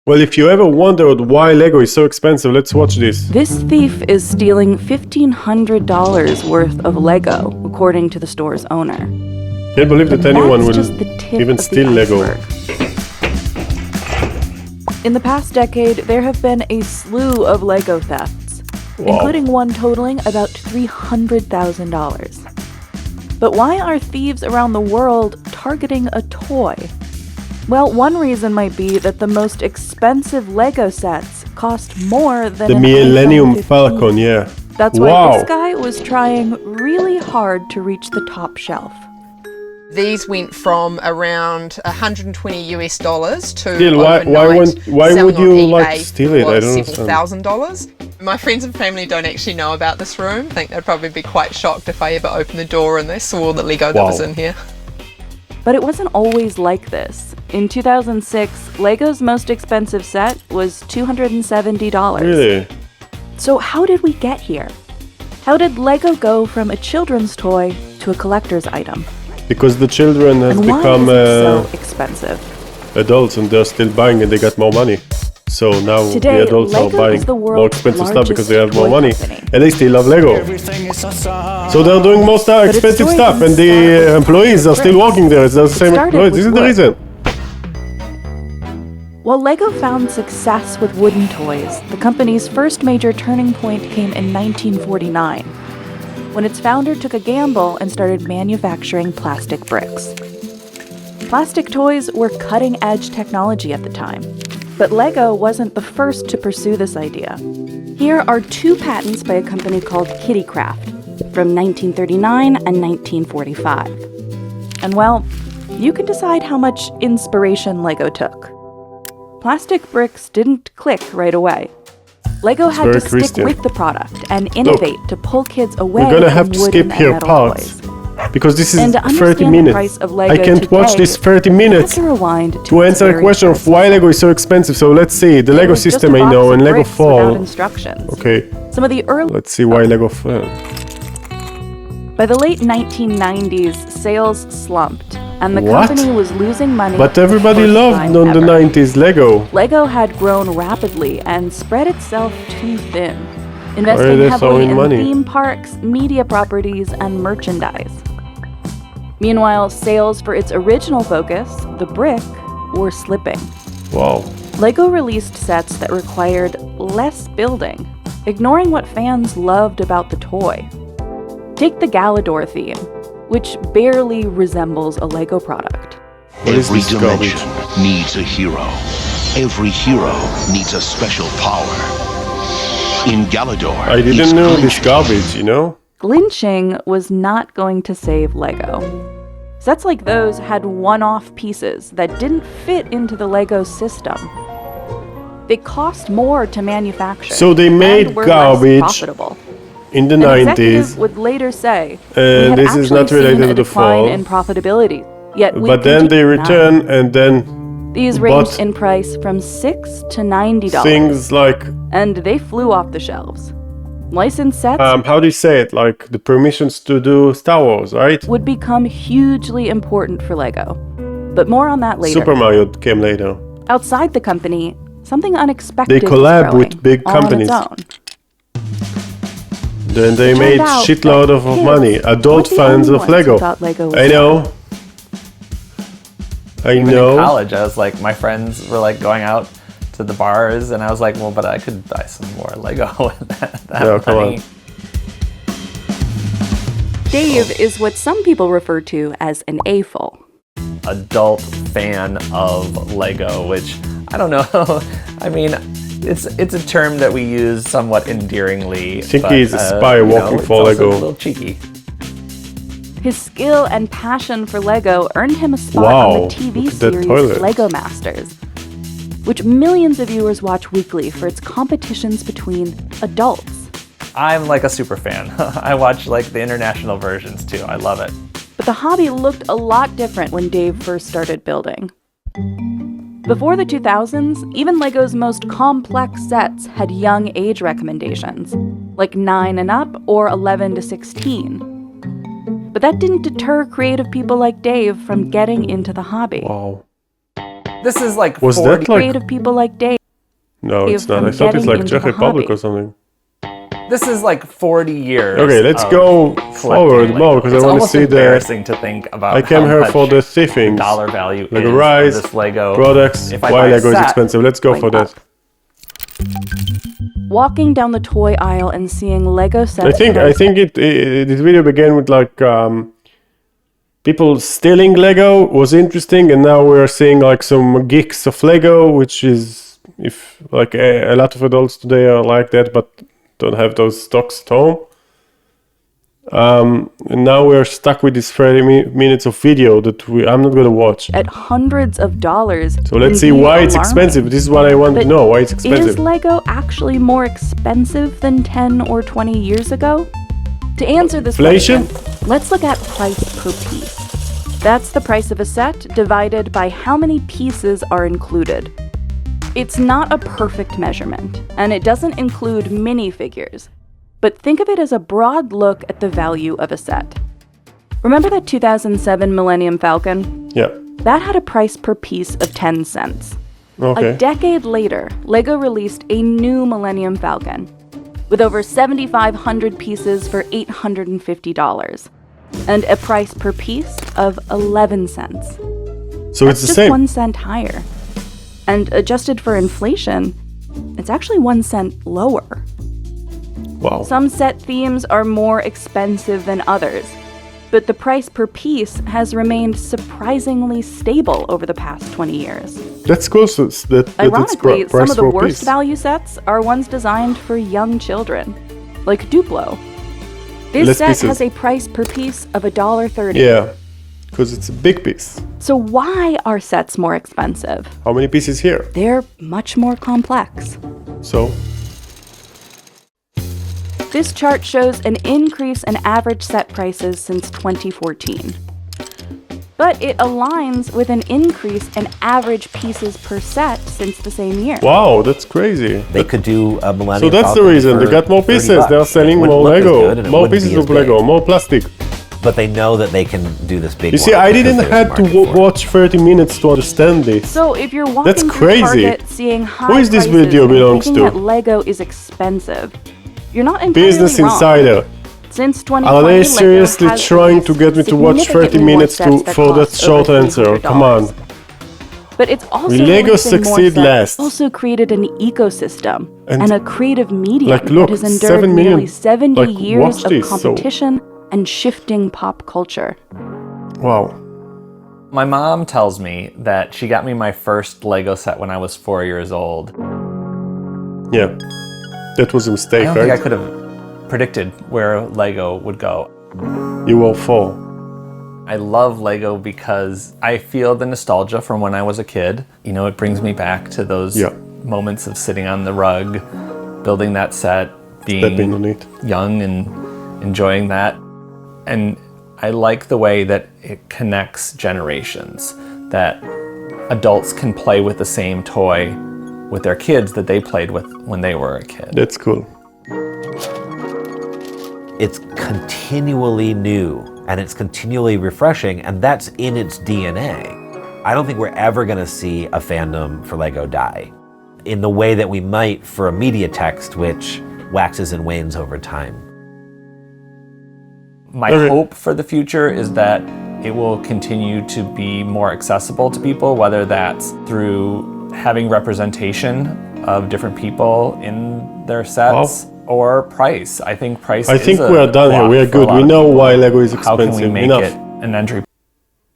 Well, if you ever wondered why Lego is so expensive, let's watch this. This thief is stealing $1,500 worth of Lego, according to the store's owner. Can't believe that anyone That's will just the tip even of the steal Lego. iceberg. In the past decade, there have been a slew of Lego thefts, including one totaling about $300,000. But why are thieves around the world targeting a toy? Well, one reason might be that the most expensive Lego sets cost more than The an Millennium iPhone 15. Falcon, yeah. That's why this guy was trying really hard to reach the top shelf. These went from around $120 to Still, why selling would you on like eBay to steal it? I for don't several $1,000s. My friends and family don't actually know about this room. I think they'd probably be quite shocked if I ever opened the door and they saw all the Lego that was in here. But it wasn't always like this. In 2006, Lego's most expensive set was $270. Really? So how did we get here? How did Lego go from a children's toy to a collector's item? Because the children has And why become is it so expensive? adults and they're still buying and they got more money. So now Today, the adults Lego are buying is the more world's expensive stuff because they have largest more toy money. company. And they still love Lego. So they're doing more But its expensive story stuff didn't and start the with employees are still bricks. working there. It's the same started employees. with This is the wood. reason. While Lego found success with wooden toys, the company's first major turning point came in 1949, when its founder took a gamble and started manufacturing plastic bricks. Plastic toys were cutting-edge technology at the time, but Lego wasn't the first to pursue this idea. Here are two patents by a company called Kittycraft from 1939 and 1945. And well, you can decide how much inspiration Lego took. Plastic bricks didn't click right away. Lego had to very stick Christian. with the product and innovate to pull kids away We're gonna from have to wooden skip and here metal parts. toys. Because this And is to 30 understand the minutes. price of Lego I can't watch today, this 30 we minutes have to rewind to its answer the very question of first why Lego is so expensive. So let's see. The It Lego was just system a I box know of and Lego bricks without Fall. instructions. Okay, Some of the early let's see why Lego Fall. By the late 1990s, sales slumped, and the What? company was losing money. But for the everybody first loved time on the ever. 90s Lego. Lego had grown rapidly and spread itself too thin, Why are investing they heavily throwing in money? theme parks, media properties, and merchandise. Meanwhile, sales for its original focus, the brick, were slipping. Wow. Lego released sets that required less building, ignoring what fans loved about the toy. Take the Galador theme, which barely resembles a Lego product. What is Every this garbage? dimension needs a hero. Every hero needs a special power. In Galador, I he's didn't know this glitching. garbage, you know? Glitching was not going to save Lego. Sets like those had one-off pieces that didn't fit into the Lego system. They cost more to manufacture. So they made and were garbage less profitable. In the An 90s. executive would later say, And "We had this is not actually related seen to a the decline fall. in profitability, yet we But then they continued on." return and then These ranged in price from $6 to $90, things like, and they flew off the shelves. Licensed sets how do you say it? Like the permissions to do Star Wars, right? would become hugely important for Lego. But more on that later. Super Mario came later. Outside the company, something unexpected They collab was growing with big on companies. its own. Then they It made turned out shitload that of kids money. Adult weren't the fans only of ones who Lego. thought Lego was I know. I Even know. in college, I was like, my friends were like going out to the bars, and I was like, well, but I could buy some more Lego with that No, come money. on. Dave is what some people refer to as an AFOL. Adult fan of Lego, which I don't know. I mean, it's a term that we use somewhat endearingly. I think but, he's a spy walking it's for also Lego. A little cheeky. His skill and passion for Lego earned him a spot Wow, on the TV look at that series toilet. Lego Masters, which millions of viewers watch weekly for its competitions between adults. I'm like a super fan. I watch like the international versions too. I love it. But the hobby looked a lot different when Dave first started building. Before the 2000s, even Lego's most complex sets had young age recommendations, like 9 and up or 11 to 16. But that didn't deter creative people like Dave from getting into the hobby. Wow. This is like Was 40 that like... Creative people like Dave. No, it's not. from I thought it's getting like into Czech the Republic hobby. or something. This is like 40 years. Okay, let's of go collecting forward Lego. more because I It's want to almost see the... embarrassing to think about I came how here much for the things. dollar value Lego is Rise, of this Lego products, If I why buy a Lego is set, expensive. Let's go going for that. up. Walking down the toy aisle and seeing Lego sets. I think this video began with like people stealing Lego was interesting, and now we're seeing like some geeks of Lego, which is if like a lot of adults today are like that, but don't have those stocks at home. And now we're stuck with this 30 minutes of video that I'm not gonna watch. At hundreds of dollars. So let's see why it's expensive. This is what I want to But know. Why it's Is expensive? Lego actually more expensive than 10 or 20 years ago? To answer this Inflation? question, let's look at price per piece. That's the price of a set divided by how many pieces are included. It's not a perfect measurement, and it doesn't include minifigures, but think of it as a broad look at the value of a set. Remember that 2007 Millennium Falcon? Yeah. That had a price per piece of 10 cents. Okay. A decade later, LEGO released a new Millennium Falcon with over 7,500 pieces for $850 and a price per piece of 11 cents. So it's the Just same. 1 cent higher. And adjusted for inflation, it's actually 1 cent lower. Wow. Some set themes are more expensive than others, but the price per piece has remained surprisingly stable over the past 20 years. That's cool. So it's that it's Ironically, some price of the for worst piece. value sets are ones designed for young children, like Duplo. This Less set pieces. has a price per piece of $1.30. Yeah, because it's a big piece. So why are sets more expensive? How many pieces here? They're much more complex. So This chart shows an increase in average set prices since 2014. But it aligns with an increase in average pieces per set since the same year. wow, that's crazy. They could do a Millennium So that's the Falcon reason they for got more 30 pieces. bucks. They're It selling wouldn't more look as good Lego, and it more wouldn't be pieces as of Lego, big. more plastic. But they know that they can do this big You see, one I because didn't there's have to market for it. watch 30 minutes to understand this. So if you're walking That's through crazy. Target seeing high is this prices video and belongs thinking to? that Lego is expensive, you're not entirely Business wrong. Insider. Since 2020, Are they Lego seriously has trying to released get me to watch 30 significantly more minutes sets for that cost short over answer? Come $300. on. But it's also Will Lego releasing more succeed sets last? also created an ecosystem And, and a creative medium like, look, that has endured 7 million, nearly 70 like, years watch of this, so- competition and shifting pop culture. Wow. My mom tells me that she got me my first Lego set when I was 4 years old. Yeah. That was a I mistake, don't think I right? could have predicted where Lego would go. You will fall. I love Lego because I feel the nostalgia from when I was a kid. You know, it brings me back to those Yeah. moments of sitting on the rug, building that set, Stepping on being it. young and enjoying that. And I like the way that it connects generations, that adults can play with the same toy with their kids that they played with when they were a kid. That's cool. It's continually new and it's continually refreshing, and that's in its DNA. I don't think we're ever going to see a fandom for Lego die in the way that we might for a media text, which waxes and wanes over time. My Okay. hope for the future is that it will continue to be more accessible to people, whether that's through having representation of different people in their sets or price. I think price I is think a we are done here. block We are for a good. lot We of know people. why Lego is How can we expensive. make Enough. it an entry